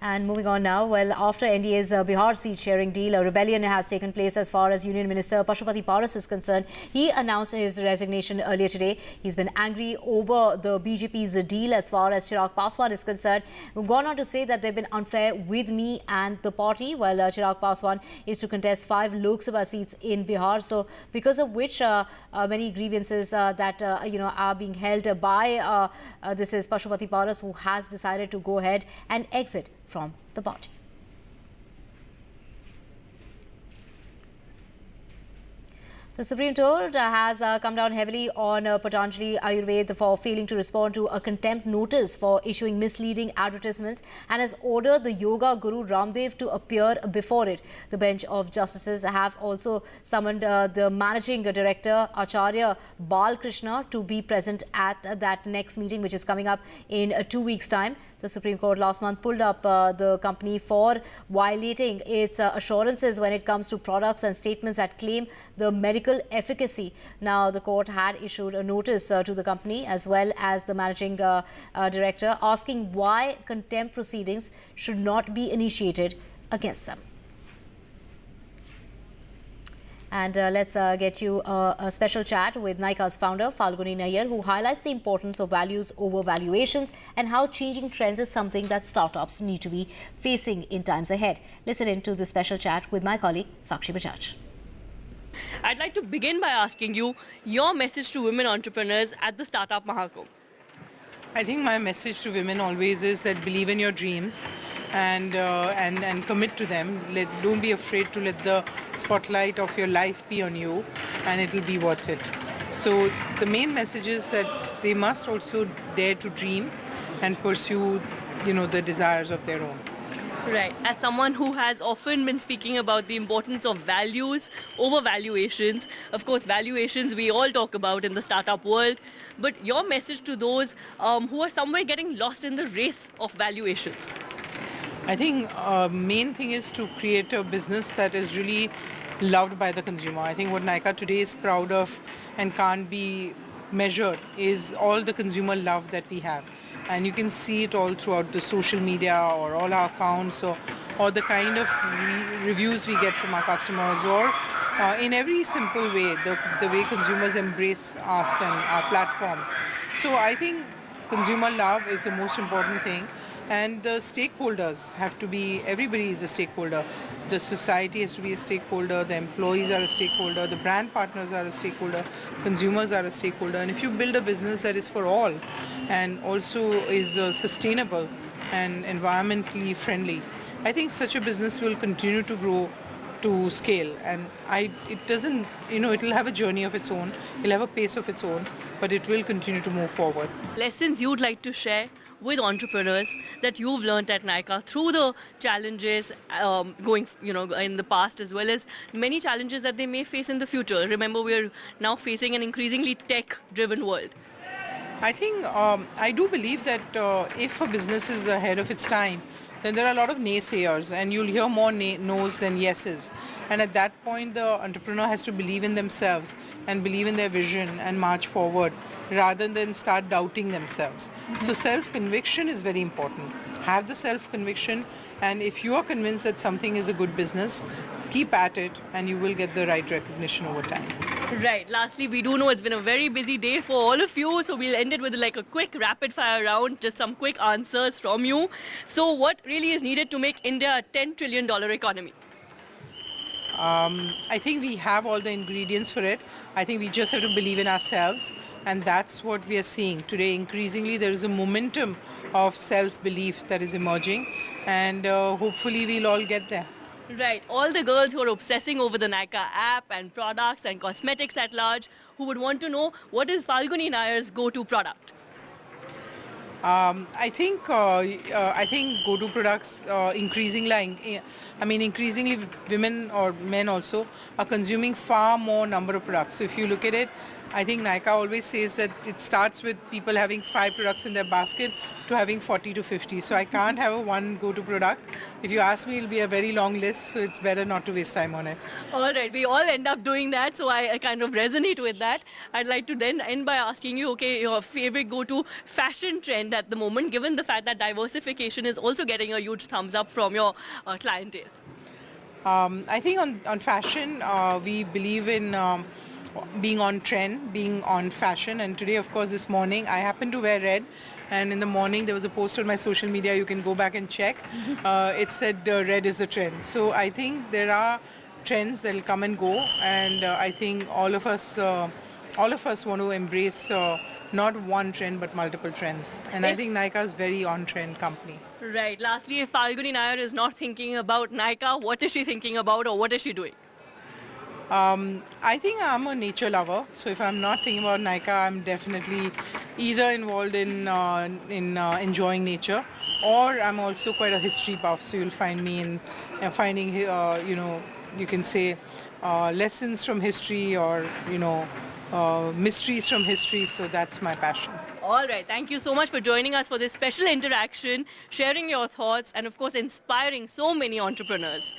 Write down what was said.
And moving on now, well, after NDA's Bihar seat sharing deal, a rebellion has taken place as far as Union Minister Pashupati Paras is concerned. He announced his resignation earlier today. He's been angry over the BJP's deal as far as Chirag Paswan is concerned. We've gone on to say that they've been unfair with me and the party. Well, Chirag Paswan is to contest 5 Lok Sabha seats in Bihar. So, because of which many grievances that are being held by this is Pashupati Paras, who has decided to go ahead and exit from the party. The Supreme Court has come down heavily on Patanjali Ayurveda for failing to respond to a contempt notice for issuing misleading advertisements and has ordered the yoga guru Ramdev to appear before it. The bench of justices have also summoned the managing director Acharya Balkrishna to be present at that next meeting, which is coming up in 2 weeks' time. The Supreme Court last month pulled up the company for violating its assurances when it comes to products and statements that claim the medical efficacy. Now, the court had issued a notice to the company as well as the managing director asking why contempt proceedings should not be initiated against them. And let's get you a special chat with Nikas Founder, Falguni Nayyar, who highlights the importance of values over valuations and how changing trends is something that startups need to be facing in times ahead. Listen in to this special chat with my colleague Sakshi Bajaj. I'd like to begin by asking you your message to women entrepreneurs at the Startup Mahakumbh. I think my message to women always is that believe in your dreams and commit to them. Don't be afraid to let the spotlight of your life be on you, and it'll be worth it. So the main message is that they must also dare to dream and pursue, the desires of their own. Right. As someone who has often been speaking about the importance of values over valuations, of course, valuations we all talk about in the startup world, but your message to those who are somewhere getting lost in the race of valuations? I think main thing is to create a business that is really loved by the consumer. I think what Nykaa today is proud of and can't be measured is all the consumer love that we have. And you can see it all throughout the social media or all our accounts or the kind of reviews we get from our customers, or in every simple way, the way consumers embrace us and our platforms. So I think consumer love is the most important thing, and the stakeholders have to be, everybody is a stakeholder. The society has to be a stakeholder, the employees are a stakeholder, the brand partners are a stakeholder, consumers are a stakeholder. And if you build a business that is for all and also is sustainable and environmentally friendly, I think such a business will continue to grow to scale. And it'll have a journey of its own, it'll have a pace of its own, but it will continue to move forward. Lessons you'd like to share with entrepreneurs that you've learned at Nykaa through the challenges going in the past, as well as many challenges that they may face in the future. Remember, we're now facing an increasingly tech-driven world. I think I do believe that if a business is ahead of its time, then there are a lot of naysayers and you'll hear more no's than yeses. And at that point, the entrepreneur has to believe in themselves and believe in their vision and march forward rather than start doubting themselves. Mm-hmm. So self-conviction is very important. Have the self-conviction, and if you are convinced that something is a good business, keep at it and you will get the right recognition over time. Right. Lastly, we do know it's been a very busy day for all of you, so we'll end it with like a quick rapid fire round, just some quick answers from you. So what really is needed to make India a $10 trillion economy? I think we have all the ingredients for it. I think we just have to believe in ourselves, and that's what we are seeing today. Increasingly, there is a momentum of self-belief that is emerging, and hopefully we'll all get there. Right. All the girls who are obsessing over the Nykaa app and products and cosmetics at large, who would want to know what is Falguni Nayyar's go-to product? I think go-to products increasingly women or men also are consuming far more number of products. So if you look at it, I think Nykaa always says that it starts with people having 5 products in their basket to having 40 to 50. So I can't have a one go-to product. If you ask me, it'll be a very long list, so it's better not to waste time on it. All right, we all end up doing that, so I kind of resonate with that. I'd like to then end by asking you, okay, your favorite go-to fashion trend at the moment, given the fact that diversification is also getting a huge thumbs up from your clientele. I think on fashion, we believe in being on trend, being on fashion. And today, of course, this morning, I happened to wear red. And in the morning, there was a post on my social media. You can go back and check. It said red is the trend. So I think there are trends that will come and go. And I think all of us want to embrace not one trend, but multiple trends. And I think Nykaa is very on-trend company. Right. Lastly, if Falguni Nair is not thinking about Nykaa, what is she thinking about or what is she doing? I think I'm a nature lover, so if I'm not thinking about Nykaa, I'm definitely either involved in enjoying nature, or I'm also quite a history buff. So you'll find me in finding, you can say lessons from history, or mysteries from history. So that's my passion. All right. Thank you so much for joining us for this special interaction, sharing your thoughts, and of course inspiring so many entrepreneurs.